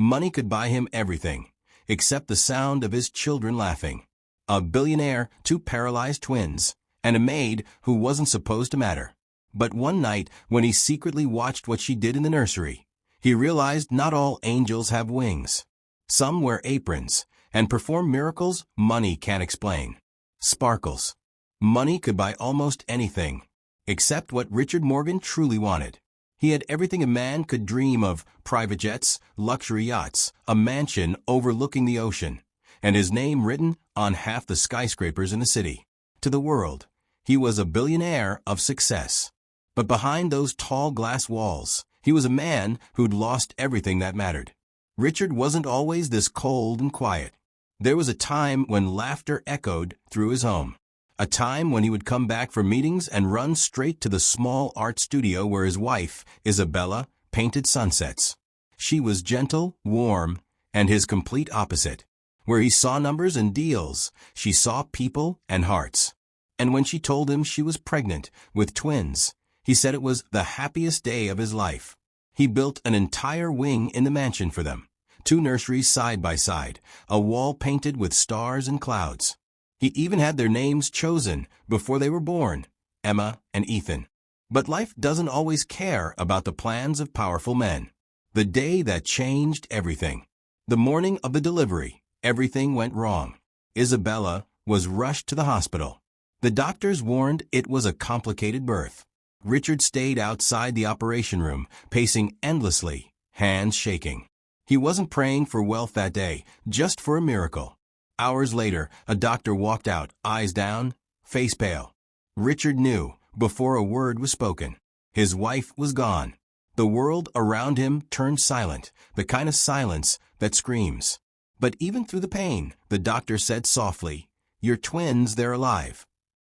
Money could buy him everything, except the sound of his children laughing. A billionaire, two paralyzed twins, and a maid who wasn't supposed to matter. But one night, when he secretly watched what she did in the nursery, he realized not all angels have wings. Some wear aprons and perform miracles money can't explain. Sparkles. Money could buy almost anything, except what Richard Morgan truly wanted. He had everything a man could dream of: private jets, luxury yachts, a mansion overlooking the ocean, and his name written on half the skyscrapers in the city. To the world, he was a billionaire of success. But behind those tall glass walls, he was a man who'd lost everything that mattered. Richard wasn't always this cold and quiet. There was a time when laughter echoed through his home. A time when he would come back from meetings and run straight to the small art studio where his wife, Isabella, painted sunsets. She was gentle, warm, and his complete opposite. Where he saw numbers and deals, she saw people and hearts. And when she told him she was pregnant with twins, he said it was the happiest day of his life. He built an entire wing in the mansion for them. 2 nurseries side by side, a wall painted with stars and clouds. He even had their names chosen before they were born, Emma and Ethan. But life doesn't always care about the plans of powerful men. The day that changed everything. The morning of the delivery, everything went wrong. Isabella was rushed to the hospital. The doctors warned it was a complicated birth. Richard stayed outside the operation room, pacing endlessly, hands shaking. He wasn't praying for wealth that day, just for a miracle. Hours later, a doctor walked out, eyes down, face pale. Richard knew, before a word was spoken. His wife was gone. The world around him turned silent, the kind of silence that screams. But even through the pain, the doctor said softly, "Your twins, they're alive."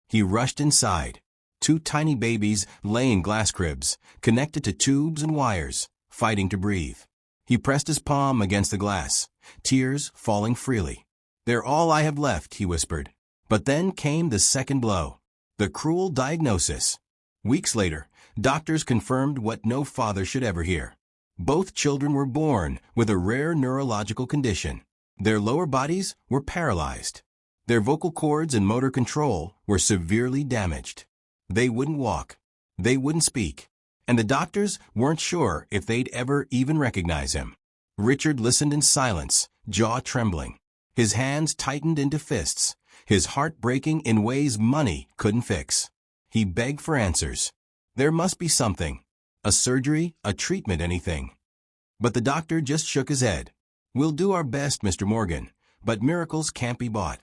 He rushed inside. 2 tiny babies lay in glass cribs, connected to tubes and wires, fighting to breathe. He pressed his palm against the glass, tears falling freely. "They're all I have left," he whispered. But then came the second blow, the cruel diagnosis. Weeks later, doctors confirmed what no father should ever hear. Both children were born with a rare neurological condition. Their lower bodies were paralyzed. Their vocal cords and motor control were severely damaged. They wouldn't walk. They wouldn't speak. And the doctors weren't sure if they'd ever even recognize him. Richard listened in silence, jaw trembling. His hands tightened into fists, his heart breaking in ways money couldn't fix. He begged for answers. There must be something. A surgery, a treatment, anything. But the doctor just shook his head. "We'll do our best, Mr. Morgan, but miracles can't be bought."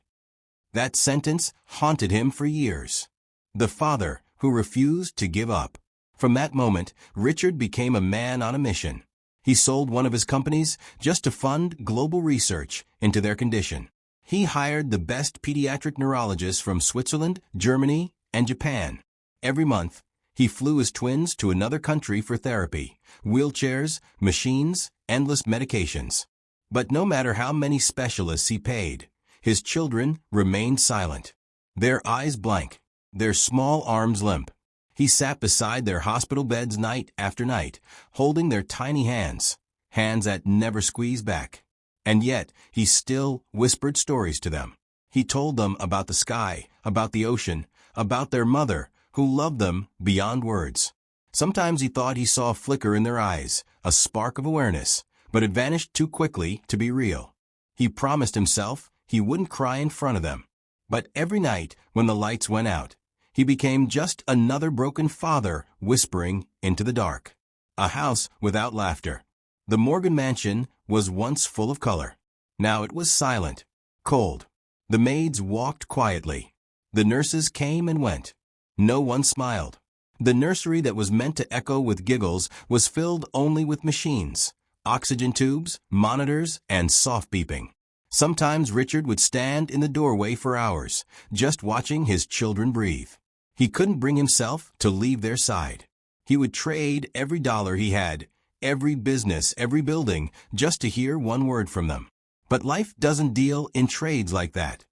That sentence haunted him for years. The father who refused to give up. From that moment, Richard became a man on a mission. He sold one of his companies just to fund global research into their condition. He hired the best pediatric neurologists from Switzerland, Germany, and Japan. Every month, he flew his twins to another country for therapy, wheelchairs, machines, endless medications. But no matter how many specialists he paid, his children remained silent. Their eyes blank, their small arms limp. He sat beside their hospital beds night after night, holding their tiny hands, hands that never squeezed back. And yet, he still whispered stories to them. He told them about the sky, about the ocean, about their mother, who loved them beyond words. Sometimes he thought he saw a flicker in their eyes, a spark of awareness, but it vanished too quickly to be real. He promised himself he wouldn't cry in front of them. But every night, when the lights went out, he became just another broken father whispering into the dark. A house without laughter. The Morgan mansion was once full of color. Now it was silent, cold. The maids walked quietly. The nurses came and went. No one smiled. The nursery that was meant to echo with giggles was filled only with machines, oxygen tubes, monitors, and soft beeping. Sometimes Richard would stand in the doorway for hours, just watching his children breathe. He couldn't bring himself to leave their side. He would trade every dollar he had, every business, every building, just to hear one word from them. But life doesn't deal in trades like that.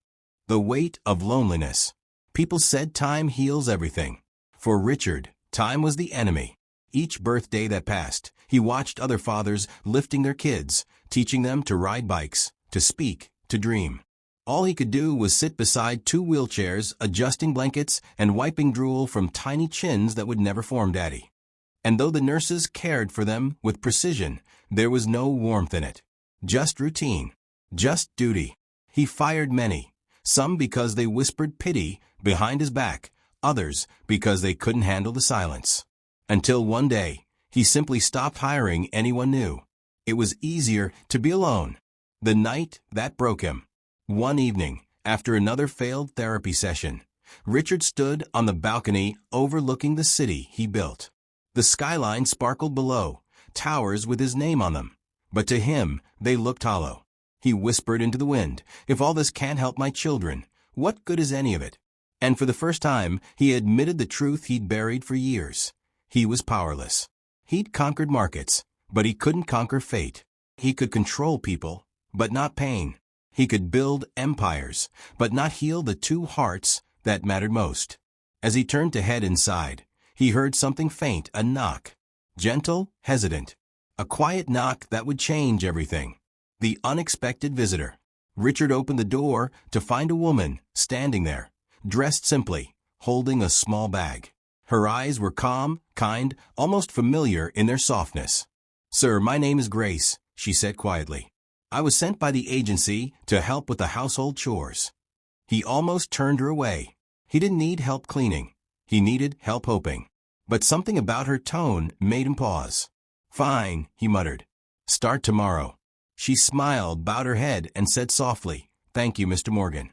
The weight of loneliness. People said time heals everything. For Richard, time was the enemy. Each birthday that passed, He watched other fathers lifting their kids, teaching them to ride bikes, to speak, to dream. All he could do was sit beside two wheelchairs, adjusting blankets and wiping drool from tiny chins that would never form daddy. And though the nurses cared for them with precision, there was no warmth in it. Just routine. Just duty. He fired many, some because they whispered pity behind his back, others because they couldn't handle the silence. Until one day, he simply stopped hiring anyone new. It was easier to be alone. The night that broke him. One evening, after another failed therapy session, Richard stood on the balcony overlooking the city he built. The skyline sparkled below, towers with his name on them. But to him, they looked hollow. He whispered into the wind, "If all this can't help my children, what good is any of it?" And for the first time, he admitted the truth he'd buried for years. He was powerless. He'd conquered markets, but he couldn't conquer fate. He could control people, but not pain. He could build empires, but not heal the two hearts that mattered most. As he turned to head inside, he heard something faint, a knock. Gentle, hesitant. A quiet knock that would change everything. The unexpected visitor. Richard opened the door to find a woman standing there, dressed simply, holding a small bag. Her eyes were calm, kind, almost familiar in their softness. "Sir, my name is Grace," she said quietly. "I was sent by the agency to help with the household chores." He almost turned her away. He didn't need help cleaning. He needed help hoping. But something about her tone made him pause. "Fine," he muttered. "Start tomorrow." She smiled, bowed her head, and said softly, "Thank you, Mr. Morgan."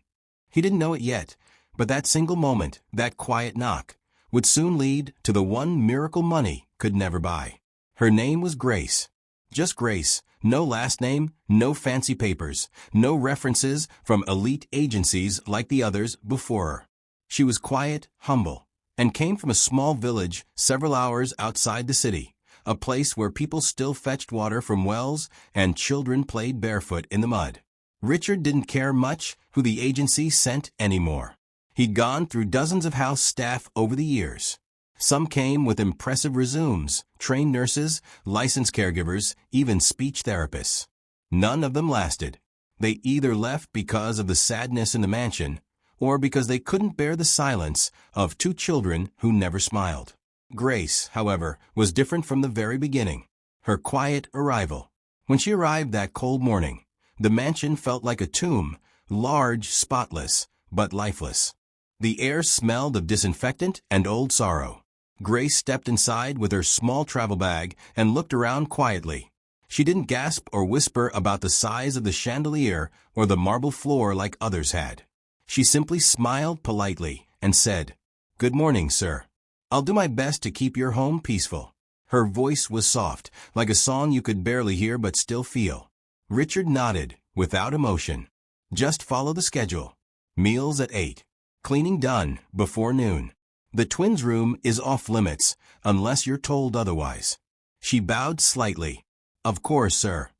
He didn't know it yet, but that single moment, that quiet knock, would soon lead to the one miracle money could never buy. Her name was Grace. Just Grace. No last name, no fancy papers, no references from elite agencies like the others before her. She was quiet, humble, and came from a small village several hours outside the city, a place where people still fetched water from wells and children played barefoot in the mud. Richard didn't care much who the agency sent anymore. He'd gone through dozens of house staff over the years. Some came with impressive resumes, trained nurses, licensed caregivers, even speech therapists. None of them lasted. They either left because of the sadness in the mansion, or because they couldn't bear the silence of two children who never smiled. Grace, however, was different from the very beginning. Her quiet arrival. When she arrived that cold morning, the mansion felt like a tomb, large, spotless, but lifeless. The air smelled of disinfectant and old sorrow. Grace stepped inside with her small travel bag and looked around quietly. She didn't gasp or whisper about the size of the chandelier or the marble floor like others had. She simply smiled politely and said, "Good morning, sir. I'll do my best to keep your home peaceful." Her voice was soft, like a song you could barely hear but still feel. Richard nodded, without emotion. Just follow the schedule. Meals at 8. Cleaning done before noon. The twins' room is off limits, unless you're told otherwise. She bowed slightly. "Of course, sir."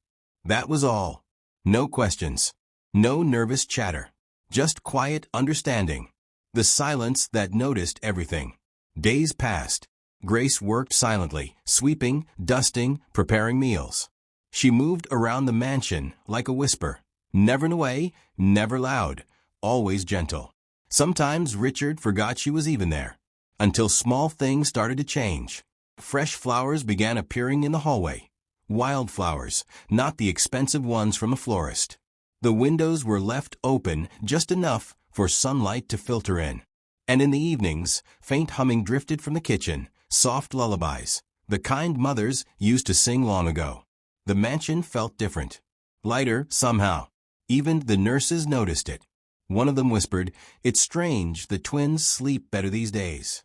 That was all. No questions. No nervous chatter. Just quiet understanding. The silence that noticed everything. Days passed. Grace worked silently, sweeping, dusting, preparing meals. She moved around the mansion like a whisper. Never in a way, never loud, always gentle. Sometimes Richard forgot she was even there, until small things started to change. Fresh flowers began appearing in the hallway. Wildflowers, not the expensive ones from a florist. The windows were left open just enough for sunlight to filter in. And in the evenings, faint humming drifted from the kitchen, soft lullabies, the kind mothers used to sing long ago. The mansion felt different. Lighter, somehow. Even the nurses noticed it. One of them whispered, "It's strange, the twins sleep better these days."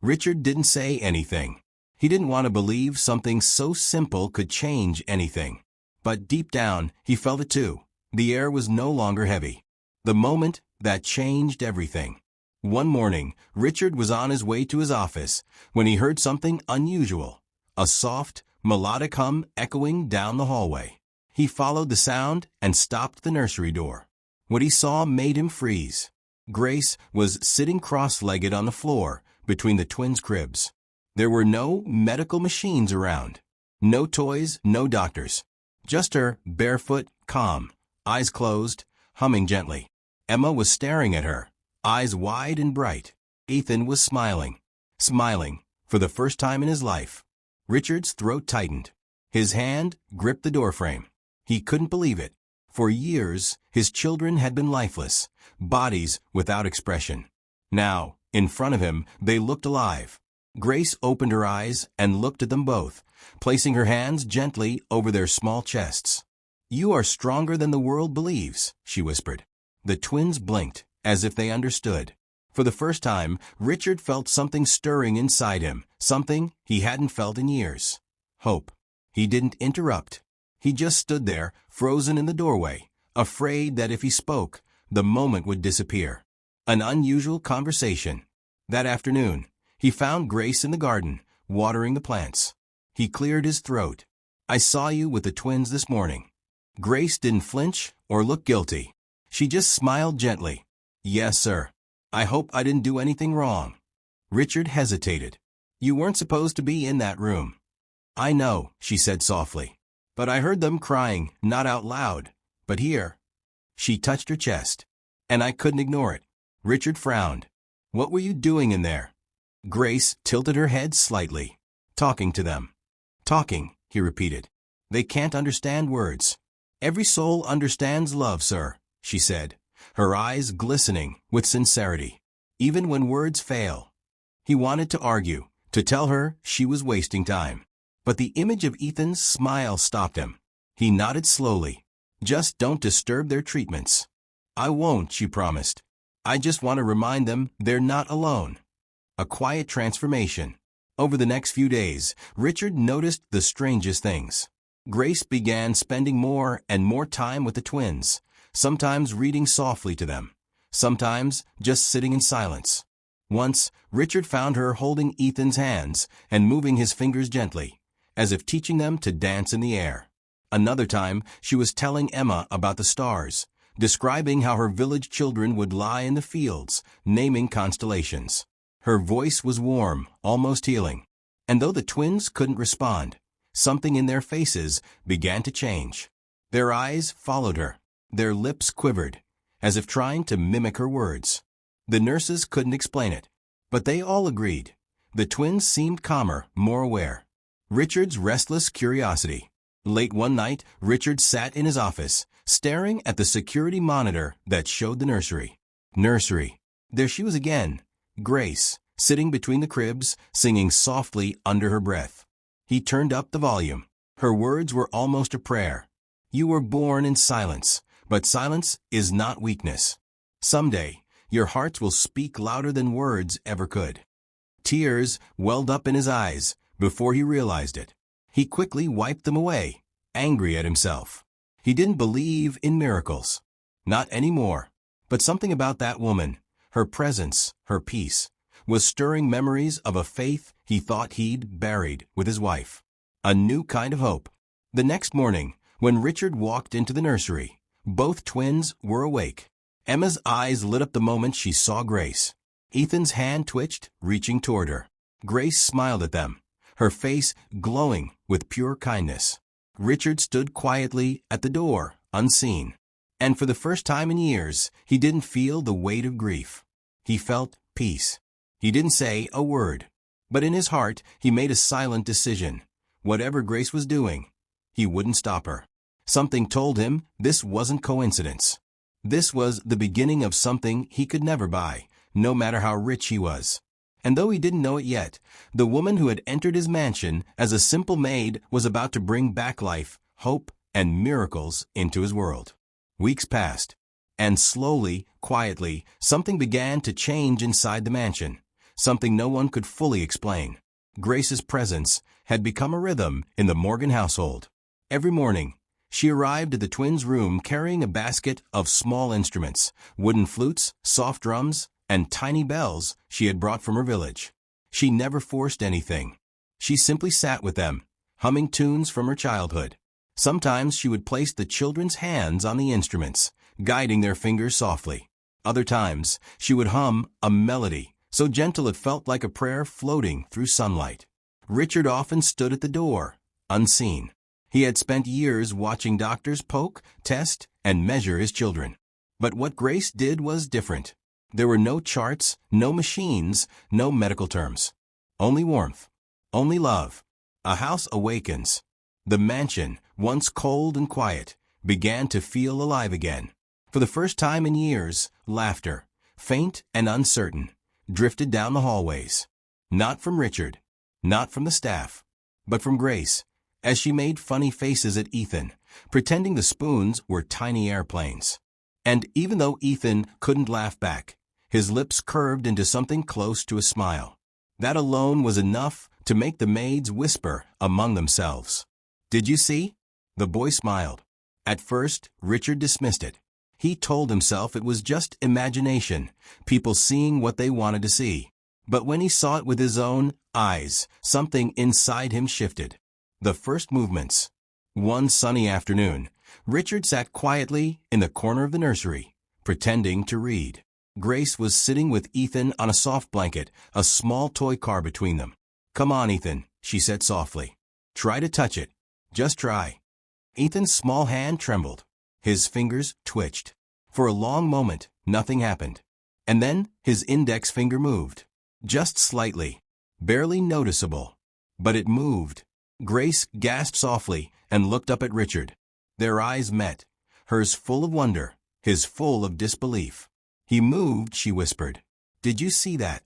Richard didn't say anything. He didn't want to believe something so simple could change anything. But deep down, he felt it too. The air was no longer heavy. The moment that changed everything. One morning, Richard was on his way to his office when he heard something unusual. A soft, melodic hum echoing down the hallway. He followed the sound and stopped at the nursery door. What he saw made him freeze. Grace was sitting cross-legged on the floor between the twins' cribs. There were no medical machines around. No toys, no doctors. Just her, barefoot, calm, eyes closed, humming gently. Emma was staring at her, eyes wide and bright. Ethan was smiling. Smiling, for the first time in his life. Richard's throat tightened. His hand gripped the doorframe. He couldn't believe it. For years, his children had been lifeless, bodies without expression. Now, in front of him, they looked alive. Grace opened her eyes and looked at them both, placing her hands gently over their small chests. "You are stronger than the world believes," she whispered. The twins blinked, as if they understood. For the first time, Richard felt something stirring inside him, something he hadn't felt in years. Hope. He didn't interrupt. He just stood there, frozen in the doorway, afraid that if he spoke, the moment would disappear. An unusual conversation. That afternoon, he found Grace in the garden, watering the plants. He cleared his throat. "I saw you with the twins this morning." Grace didn't flinch or look guilty. She just smiled gently. "Yes, sir. I hope I didn't do anything wrong." Richard hesitated. "You weren't supposed to be in that room." "I know," she said softly. "But I heard them crying, not out loud, but here." She touched her chest. "And I couldn't ignore it." Richard frowned. "What were you doing in there?" Grace tilted her head slightly. "Talking to them." "Talking," he repeated. "They can't understand words." "Every soul understands love, sir," she said, her eyes glistening with sincerity, even when words fail. He wanted to argue, to tell her she was wasting time. But the image of Ethan's smile stopped him. He nodded slowly. "Just don't disturb their treatments." "I won't," she promised. "I just want to remind them they're not alone." A quiet transformation. Over the next few days, Richard noticed the strangest things. Grace began spending more and more time with the twins, sometimes reading softly to them, sometimes just sitting in silence. Once, Richard found her holding Ethan's hands and moving his fingers gently, as if teaching them to dance in the air. Another time, she was telling Emma about the stars, describing how her village children would lie in the fields, naming constellations. Her voice was warm, almost healing. And though the twins couldn't respond, something in their faces began to change. Their eyes followed her. Their lips quivered, as if trying to mimic her words. The nurses couldn't explain it, but they all agreed. The twins seemed calmer, more aware. Richard's restless curiosity. Late one night, Richard sat in his office, staring at the security monitor that showed the nursery. Nursery. There she was again, Grace, sitting between the cribs, singing softly under her breath. He turned up the volume. Her words were almost a prayer. "You were born in silence, but silence is not weakness. Someday, your hearts will speak louder than words ever could." Tears welled up in his eyes before he realized it. He quickly wiped them away, angry at himself. He didn't believe in miracles. Not anymore. But something about that woman, her presence, her peace, was stirring memories of a faith he thought he'd buried with his wife. A new kind of hope. The next morning, when Richard walked into the nursery, both twins were awake. Emma's eyes lit up the moment she saw Grace. Ethan's hand twitched, reaching toward her. Grace smiled at them, her face glowing with pure kindness. Richard stood quietly at the door, unseen. And for the first time in years, he didn't feel the weight of grief. He felt peace. He didn't say a word. But in his heart, he made a silent decision. Whatever Grace was doing, he wouldn't stop her. Something told him this wasn't coincidence. This was the beginning of something he could never buy, no matter how rich he was. And though he didn't know it yet, the woman who had entered his mansion as a simple maid was about to bring back life, hope, and miracles into his world. Weeks passed, and slowly, quietly, something began to change inside the mansion, something no one could fully explain. Grace's presence had become a rhythm in the Morgan household. Every morning, she arrived at the twins' room carrying a basket of small instruments, wooden flutes, soft drums, and tiny bells she had brought from her village. She never forced anything. She simply sat with them, humming tunes from her childhood. Sometimes she would place the children's hands on the instruments, guiding their fingers softly. Other times, she would hum a melody, so gentle it felt like a prayer floating through sunlight. Richard often stood at the door, unseen. He had spent years watching doctors poke, test, and measure his children. But what Grace did was different. There were no charts, no machines, no medical terms. Only warmth. Only love. A house awakens. The mansion, once cold and quiet, began to feel alive again. For the first time in years, laughter, faint and uncertain, drifted down the hallways. Not from Richard, not from the staff, but from Grace, as she made funny faces at Ethan, pretending the spoons were tiny airplanes. And even though Ethan couldn't laugh back, his lips curved into something close to a smile. That alone was enough to make the maids whisper among themselves. "Did you see?" The boy smiled. At first, Richard dismissed it. He told himself it was just imagination, people seeing what they wanted to see. But when he saw it with his own eyes, something inside him shifted. The first movements. One sunny afternoon, Richard sat quietly in the corner of the nursery, pretending to read. Grace was sitting with Ethan on a soft blanket, a small toy car between them. "Come on, Ethan," she said softly. "Try to touch it. Just try." Ethan's small hand trembled. His fingers twitched. For a long moment, nothing happened. And then his index finger moved. Just slightly. Barely noticeable. But it moved. Grace gasped softly and looked up at Richard. Their eyes met, hers full of wonder, his full of disbelief. "He moved," she whispered. "Did you see that?"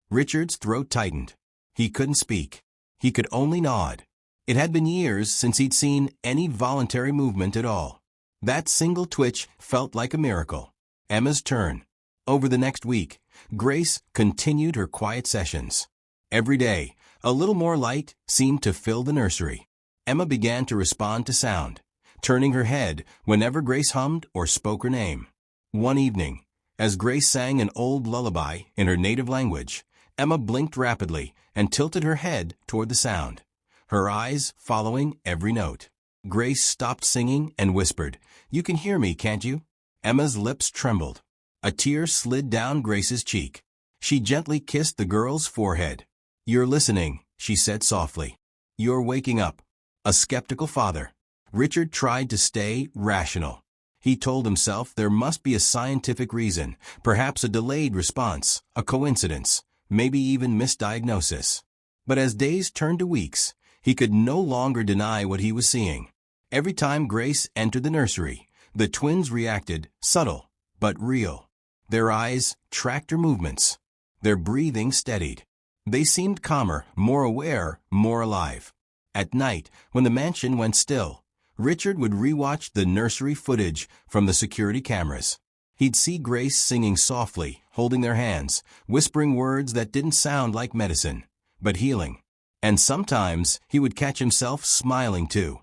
Richard's throat tightened. He couldn't speak. He could only nod. It had been years since he'd seen any voluntary movement at all. That single twitch felt like a miracle. Emma's turn. Over the next week, Grace continued her quiet sessions. Every day, a little more light seemed to fill the nursery. Emma began to respond to sound, turning her head whenever Grace hummed or spoke her name. One evening, as Grace sang an old lullaby in her native language, Emma blinked rapidly and tilted her head toward the sound, her eyes following every note. Grace stopped singing and whispered, "You can hear me, can't you?" Emma's lips trembled. A tear slid down Grace's cheek. She gently kissed the girl's forehead. "You're listening," she said softly. "You're waking up." A skeptical father. Richard tried to stay rational. He told himself there must be a scientific reason, perhaps a delayed response, a coincidence, maybe even misdiagnosis. But as days turned to weeks, he could no longer deny what he was seeing. Every time Grace entered the nursery, the twins reacted, subtle, but real. Their eyes tracked her movements. Their breathing steadied. They seemed calmer, more aware, more alive. At night, when the mansion went still, Richard would rewatch the nursery footage from the security cameras. He'd see Grace singing softly, holding their hands, whispering words that didn't sound like medicine, but healing. And sometimes he would catch himself smiling too.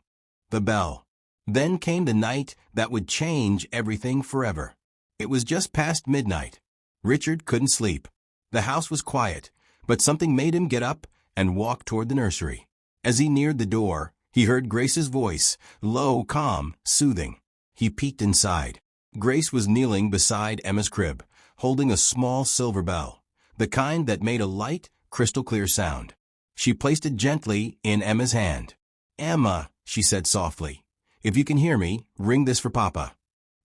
The bell. Then came the night that would change everything forever. It was just past midnight. Richard couldn't sleep. The house was quiet, but something made him get up and walk toward the nursery. As he neared the door, he heard Grace's voice, low, calm, soothing. He peeked inside. Grace was kneeling beside Emma's crib, holding a small silver bell, the kind that made a light, crystal-clear sound. She placed it gently in Emma's hand. "Emma," she said softly, "if you can hear me, ring this for Papa."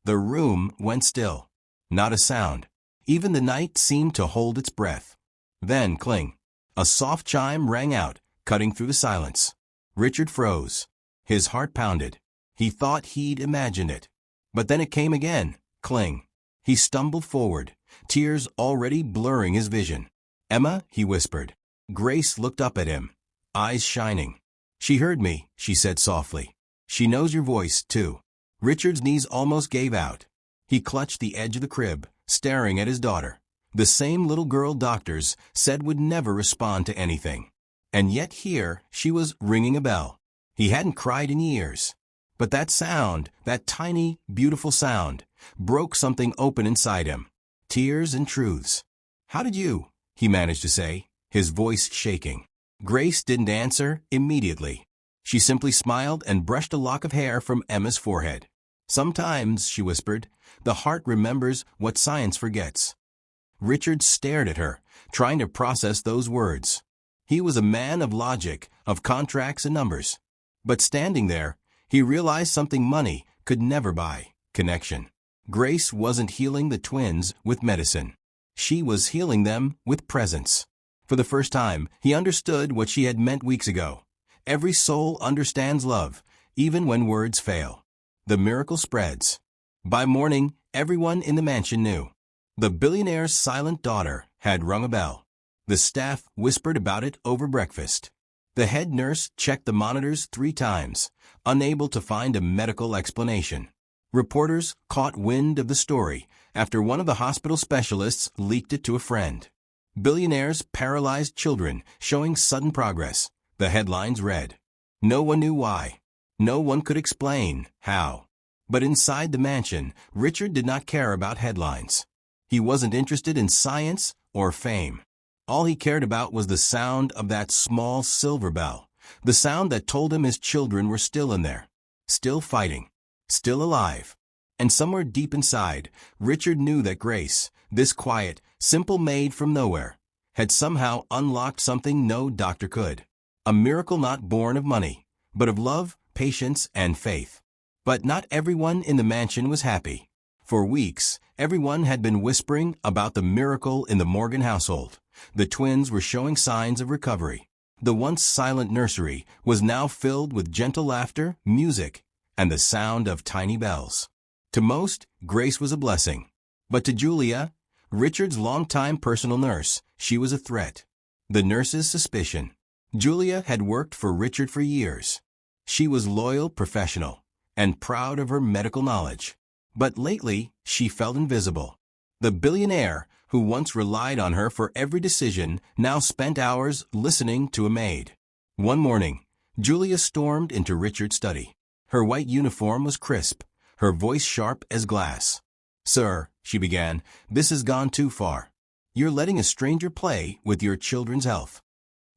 The room went still. Not a sound. Even the night seemed to hold its breath. Then, cling. A soft chime rang out, cutting through the silence. Richard froze. His heart pounded. He thought he'd imagined it. But then it came again. Cling. He stumbled forward, tears already blurring his vision. "Emma," he whispered. Grace looked up at him, eyes shining. "She heard me," she said softly. "She knows your voice, too." Richard's knees almost gave out. He clutched the edge of the crib, staring at his daughter. The same little girl doctors said would never respond to anything. And yet here she was ringing a bell. He hadn't cried in years. But that sound, that tiny, beautiful sound, broke something open inside him. Tears and truths. "How did you?" he managed to say, his voice shaking. Grace didn't answer immediately. She simply smiled and brushed a lock of hair from Emma's forehead. "Sometimes," she whispered, "the heart remembers what science forgets." Richard stared at her, trying to process those words. He was a man of logic, of contracts and numbers. But standing there, he realized something money could never buy: connection. Grace wasn't healing the twins with medicine. She was healing them with presence. For the first time, he understood what she had meant weeks ago. Every soul understands love, even when words fail. The miracle spreads. By morning, everyone in the mansion knew. The billionaire's silent daughter had rung a bell. The staff whispered about it over breakfast. The head nurse checked the monitors 3 times, unable to find a medical explanation. Reporters caught wind of the story after one of the hospital specialists leaked it to a friend. Billionaire's paralyzed children showing sudden progress, the headlines read. No one knew why. No one could explain how. But inside the mansion, Richard did not care about headlines. He wasn't interested in science or fame. All he cared about was the sound of that small silver bell, the sound that told him his children were still in there, still fighting, still alive. And somewhere deep inside, Richard knew that Grace, this quiet, simple maid from nowhere, had somehow unlocked something no doctor could. A miracle not born of money, but of love, patience, and faith. But not everyone in the mansion was happy. For weeks, everyone had been whispering about the miracle in the Morgan household. The twins were showing signs of recovery. The once silent nursery was now filled with gentle laughter, music, and the sound of tiny bells. To most, Grace was a blessing. But to Julia, Richard's longtime personal nurse, she was a threat. The nurse's suspicion. Julia had worked for Richard for years. She was loyal, professional, and proud of her medical knowledge. But lately, she felt invisible. The billionaire, who once relied on her for every decision, now spent hours listening to a maid. One morning, Julia stormed into Richard's study. Her white uniform was crisp, her voice sharp as glass. "Sir," she began, "this has gone too far. You're letting a stranger play with your children's health."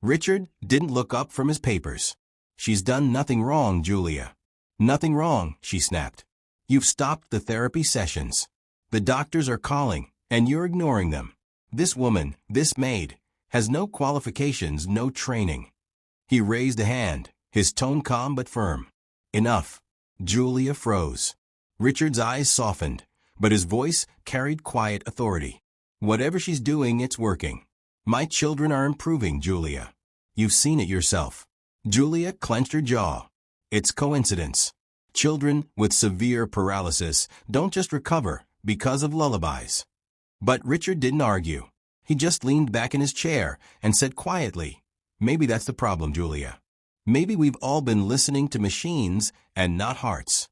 Richard didn't look up from his papers. "She's done nothing wrong, Julia." "Nothing wrong," she snapped. "You've stopped the therapy sessions. The doctors are calling, and you're ignoring them. This woman, this maid, has no qualifications, no training." He raised a hand, his tone calm but firm. "Enough." Julia froze. Richard's eyes softened, but his voice carried quiet authority. "Whatever she's doing, it's working. My children are improving, Julia. You've seen it yourself." Julia clenched her jaw. "It's coincidence. Children with severe paralysis don't just recover because of lullabies." But Richard didn't argue. He just leaned back in his chair and said quietly, "Maybe that's the problem, Julia. Maybe we've all been listening to machines and not hearts."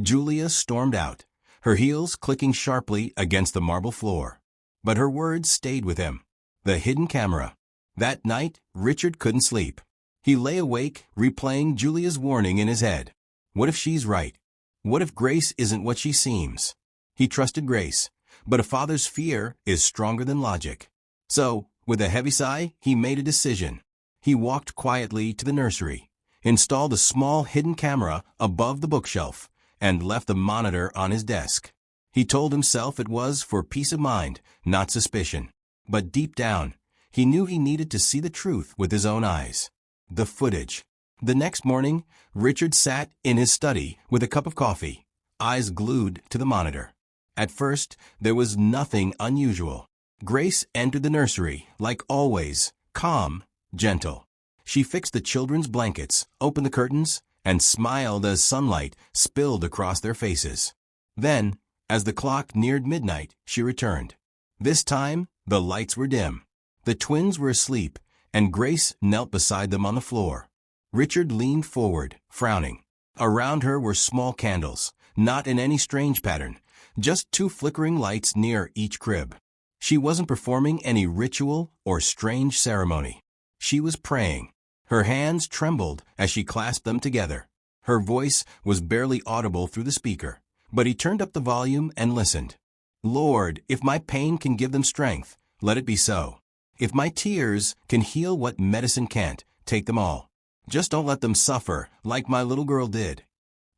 Julia stormed out, her heels clicking sharply against the marble floor. But her words stayed with him. The hidden camera. That night, Richard couldn't sleep. He lay awake, replaying Julia's warning in his head. What if she's right? What if Grace isn't what she seems? He trusted Grace, but a father's fear is stronger than logic. So, with a heavy sigh, he made a decision. He walked quietly to the nursery, installed a small hidden camera above the bookshelf, and left the monitor on his desk. He told himself it was for peace of mind, not suspicion. But deep down, he knew he needed to see the truth with his own eyes. The footage. The next morning, Richard sat in his study with a cup of coffee, eyes glued to the monitor. At first, there was nothing unusual. Grace entered the nursery, like always, calm, gentle. She fixed the children's blankets, opened the curtains, and smiled as sunlight spilled across their faces. Then, as the clock neared midnight, she returned. This time, the lights were dim. The twins were asleep, and Grace knelt beside them on the floor. Richard leaned forward, frowning. Around her were small candles, not in any strange pattern, just 2 flickering lights near each crib. She wasn't performing any ritual or strange ceremony. She was praying. Her hands trembled as she clasped them together. Her voice was barely audible through the speaker, but he turned up the volume and listened. "Lord, if my pain can give them strength, let it be so. If my tears can heal what medicine can't, take them all. Just don't let them suffer like my little girl did."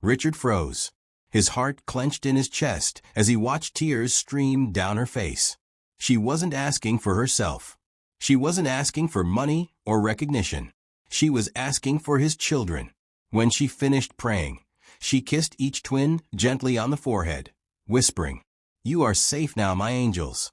Richard froze. His heart clenched in his chest as he watched tears stream down her face. She wasn't asking for herself. She wasn't asking for money or recognition. She was asking for his children. When she finished praying, she kissed each twin gently on the forehead, whispering, "You are safe now, my angels."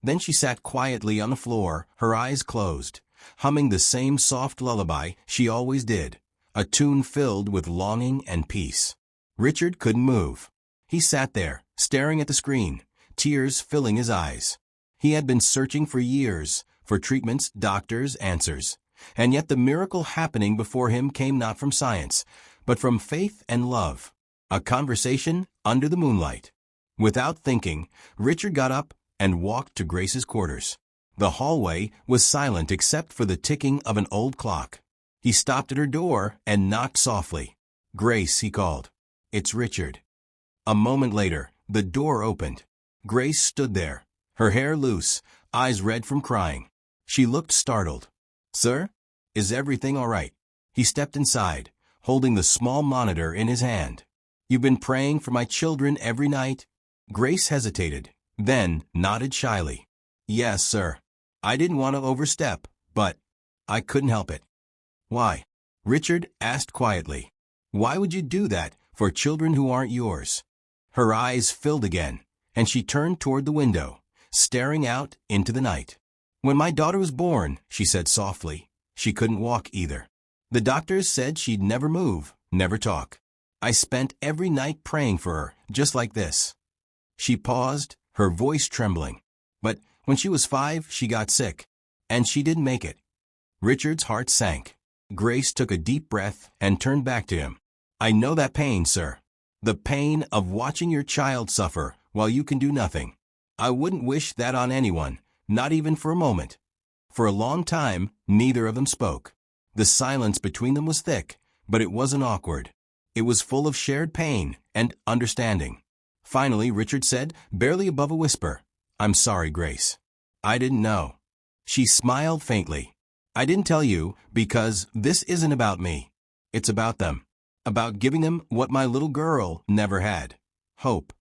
Then she sat quietly on the floor, her eyes closed, humming the same soft lullaby she always did, a tune filled with longing and peace. Richard couldn't move. He sat there, staring at the screen, tears filling his eyes. He had been searching for years, for treatments, doctors, answers, and yet the miracle happening before him came not from science, but from faith and love. A conversation under the moonlight. Without thinking, Richard got up and walked to Grace's quarters. The hallway was silent except for the ticking of an old clock. He stopped at her door and knocked softly. "Grace," he called. "It's Richard." A moment later, the door opened. Grace stood there, her hair loose, eyes red from crying. She looked startled. "Sir? Is everything all right?" He stepped inside, holding the small monitor in his hand. "You've been praying for my children every night?" Grace hesitated, then nodded shyly. "Yes, sir. I didn't want to overstep, but I couldn't help it." "Why?" Richard asked quietly. "Why would you do that for children who aren't yours?" Her eyes filled again, and she turned toward the window, staring out into the night. "When my daughter was born," she said softly, "she couldn't walk either. The doctors said she'd never move, never talk. I spent every night praying for her, just like this." She paused, her voice trembling. "But when she was 5, she got sick, and she didn't make it." Richard's heart sank. Grace took a deep breath and turned back to him. "I know that pain, sir. The pain of watching your child suffer while you can do nothing. I wouldn't wish that on anyone, not even for a moment." For a long time, neither of them spoke. The silence between them was thick, but it wasn't awkward. It was full of shared pain and understanding. Finally, Richard said, barely above a whisper, "I'm sorry, Grace. I didn't know." She smiled faintly. "I didn't tell you because this isn't about me. It's about them. About giving them what my little girl never had. Hope."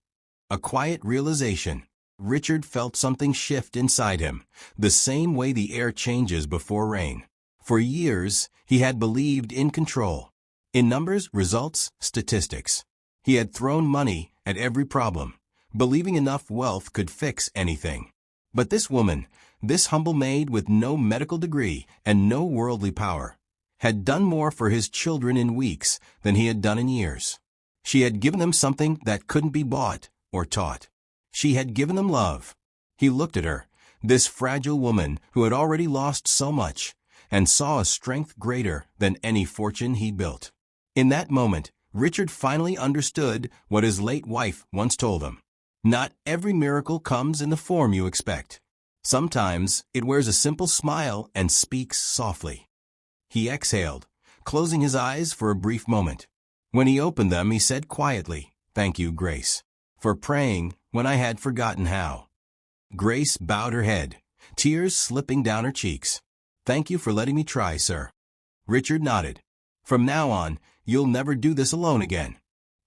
A quiet realization. Richard felt something shift inside him, the same way the air changes before rain. For years, he had believed in control. In numbers, results, statistics. He had thrown money at every problem, believing enough wealth could fix anything. But this woman, this humble maid with no medical degree and no worldly power, had done more for his children in weeks than he had done in years. She had given them something that couldn't be bought or taught. She had given them love. He looked at her, this fragile woman who had already lost so much, and saw a strength greater than any fortune he built. In that moment, Richard finally understood what his late wife once told him. Not every miracle comes in the form you expect. Sometimes it wears a simple smile and speaks softly. He exhaled, closing his eyes for a brief moment. When he opened them, he said quietly, "Thank you, Grace, for praying when I had forgotten how." Grace bowed her head, tears slipping down her cheeks. "Thank you for letting me try, sir." Richard nodded. "From now on, you'll never do this alone again."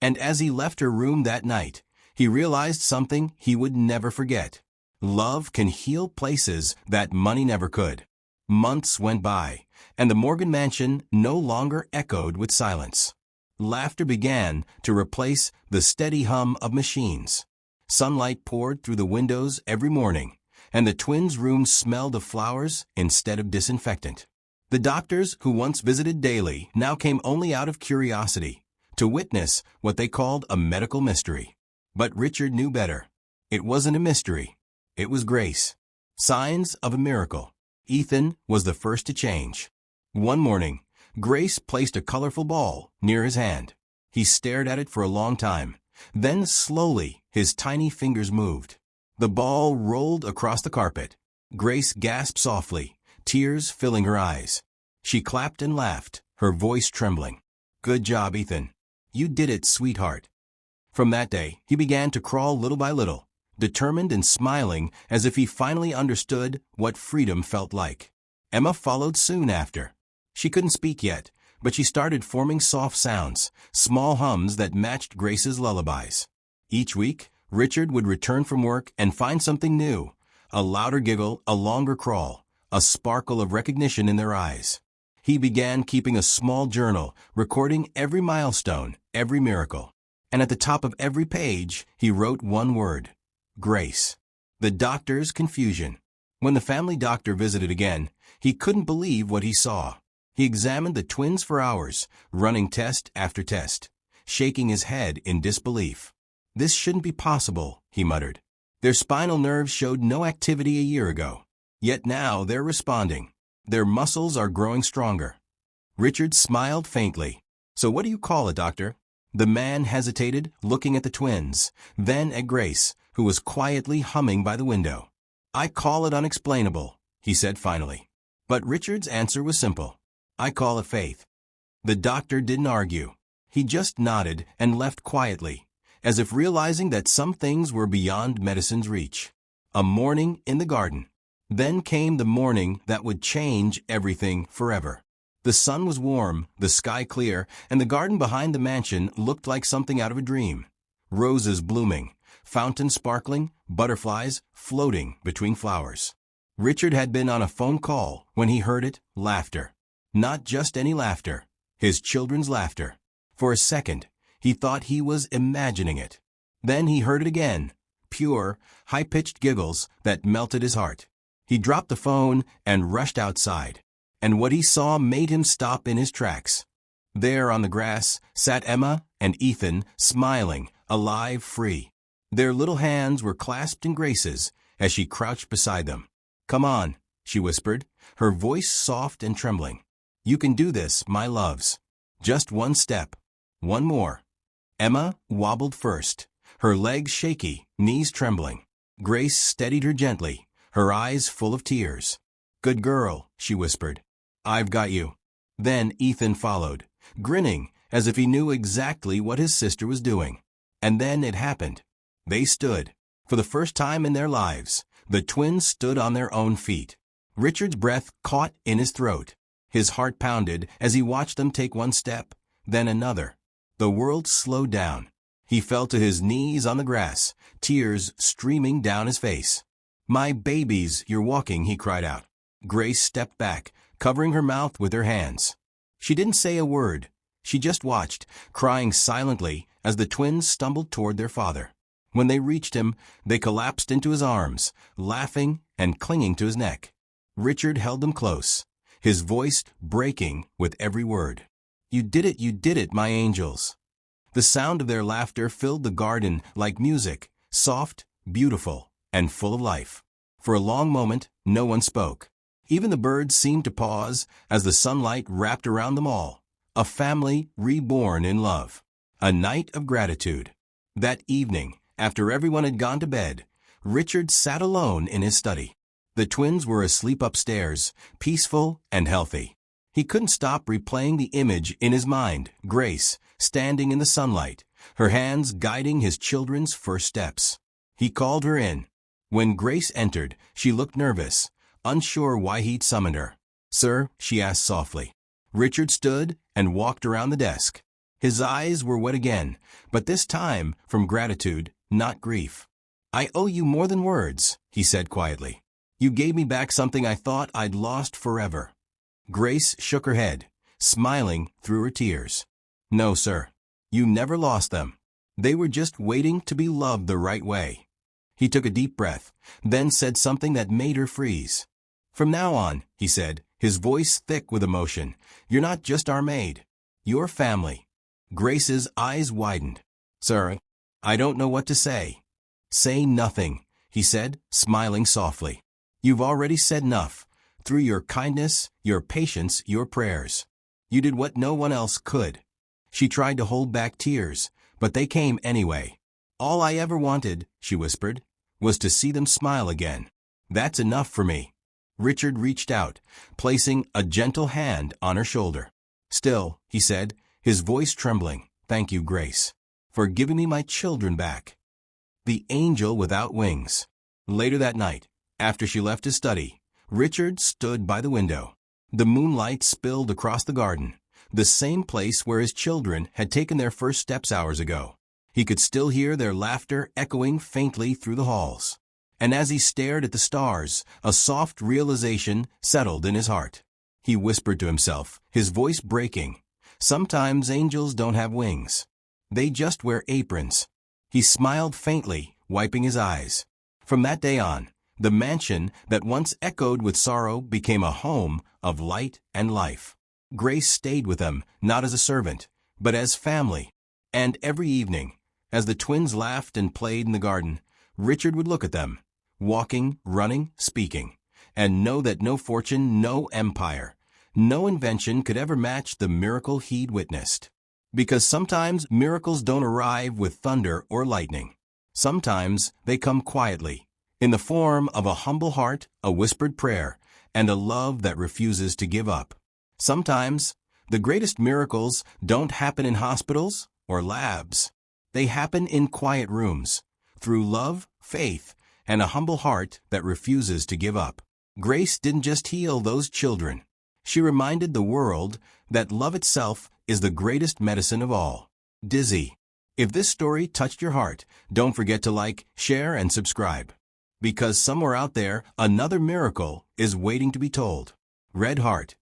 And as he left her room that night, he realized something he would never forget. Love can heal places that money never could. Months went by, and the Morgan mansion no longer echoed with silence. Laughter began to replace the steady hum of machines. Sunlight poured through the windows every morning, and the twins' rooms smelled of flowers instead of disinfectant. The doctors who once visited daily now came only out of curiosity, to witness what they called a medical mystery. But Richard knew better. It wasn't a mystery. It was grace. Signs of a miracle. Ethan was the first to change. One morning, Grace placed a colorful ball near his hand. He stared at it for a long time. Then slowly, his tiny fingers moved. The ball rolled across the carpet. Grace gasped softly, tears filling her eyes. She clapped and laughed, her voice trembling. "Good job, Ethan. You did it, sweetheart." From that day, he began to crawl little by little, determined and smiling as if he finally understood what freedom felt like. Emma followed soon after. She couldn't speak yet, but she started forming soft sounds, small hums that matched Grace's lullabies. Each week, Richard would return from work and find something new, a louder giggle, a longer crawl, a sparkle of recognition in their eyes. He began keeping a small journal, recording every milestone, every miracle. And at the top of every page, he wrote one word: Grace. The doctor's confusion. When the family doctor visited again, he couldn't believe what he saw. He examined the twins for hours, running test after test, shaking his head in disbelief. This shouldn't be possible, he muttered. Their spinal nerves showed no activity a year ago. Yet now they're responding. Their muscles are growing stronger. Richard smiled faintly. So what do you call it, doctor? The man hesitated, looking at the twins, then at Grace, who was quietly humming by the window. I call it unexplainable, he said finally. But Richard's answer was simple. I call it faith. The doctor didn't argue. He just nodded and left quietly, as if realizing that some things were beyond medicine's reach. A morning in the garden. Then came the morning that would change everything forever. The sun was warm, the sky clear, and the garden behind the mansion looked like something out of a dream. Roses blooming, fountains sparkling, butterflies floating between flowers. Richard had been on a phone call when he heard it: laughter. Not just any laughter, his children's laughter. For a second, he thought he was imagining it. Then he heard it again, pure, high-pitched giggles that melted his heart. He dropped the phone and rushed outside. And what he saw made him stop in his tracks. There on the grass sat Emma and Ethan, smiling, alive, free. Their little hands were clasped in Grace's as she crouched beside them. Come on, she whispered, her voice soft and trembling. You can do this, my loves. Just one step. One more. Emma wobbled first, her legs shaky, knees trembling. Grace steadied her gently, her eyes full of tears. Good girl, she whispered. I've got you. Then Ethan followed, grinning as if he knew exactly what his sister was doing. And then it happened. They stood. For the first time in their lives, the twins stood on their own feet. Richard's breath caught in his throat. His heart pounded as he watched them take one step, then another. The world slowed down. He fell to his knees on the grass, tears streaming down his face. My babies, you're walking, he cried out. Grace stepped back, covering her mouth with her hands. She didn't say a word. She just watched, crying silently as the twins stumbled toward their father. When they reached him, they collapsed into his arms, laughing and clinging to his neck. Richard held them close, his voice breaking with every word. You did it, my angels. The sound of their laughter filled the garden like music, soft, beautiful, and full of life. For a long moment, no one spoke. Even the birds seemed to pause as the sunlight wrapped around them all. A family reborn in love. A night of gratitude. That evening, after everyone had gone to bed, Richard sat alone in his study. The twins were asleep upstairs, peaceful and healthy. He couldn't stop replaying the image in his mind, Grace, standing in the sunlight, her hands guiding his children's first steps. He called her in. When Grace entered, she looked nervous, unsure why he'd summoned her. Sir, she asked softly. Richard stood and walked around the desk. His eyes were wet again, but this time from gratitude, not grief. I owe you more than words, he said quietly. You gave me back something I thought I'd lost forever. Grace shook her head, smiling through her tears. No, sir. You never lost them. They were just waiting to be loved the right way. He took a deep breath, then said something that made her freeze. From now on, he said, his voice thick with emotion, you're not just our maid. You're family. Grace's eyes widened. Sir, I don't know what to say. Say nothing, he said, smiling softly. You've already said enough. Through your kindness, your patience, your prayers. You did what no one else could. She tried to hold back tears, but they came anyway. All I ever wanted, she whispered, was to see them smile again. That's enough for me. Richard reached out, placing a gentle hand on her shoulder. Still, he said, his voice trembling, thank you, Grace, for giving me my children back. The angel without wings. Later that night, after she left his study, Richard stood by the window. The moonlight spilled across the garden, the same place where his children had taken their first steps hours ago. He could still hear their laughter echoing faintly through the halls. And as he stared at the stars, a soft realization settled in his heart. He whispered to himself, his voice breaking. Sometimes angels don't have wings. They just wear aprons. He smiled faintly, wiping his eyes. From that day on, the mansion that once echoed with sorrow became a home of light and life. Grace stayed with them, not as a servant, but as family. And every evening, as the twins laughed and played in the garden, Richard would look at them, walking, running, speaking, and know that no fortune, no empire, no invention could ever match the miracle he'd witnessed. Because sometimes miracles don't arrive with thunder or lightning. Sometimes they come quietly, in the form of a humble heart, a whispered prayer, and a love that refuses to give up. Sometimes the greatest miracles don't happen in hospitals or labs. They happen in quiet rooms, through love, faith, and a humble heart that refuses to give up. Grace didn't just heal those children. She reminded the world that love itself is the greatest medicine of all. Dizzy. If this story touched your heart, don't forget to like, share, and subscribe. Because somewhere out there, another miracle is waiting to be told. Red Heart,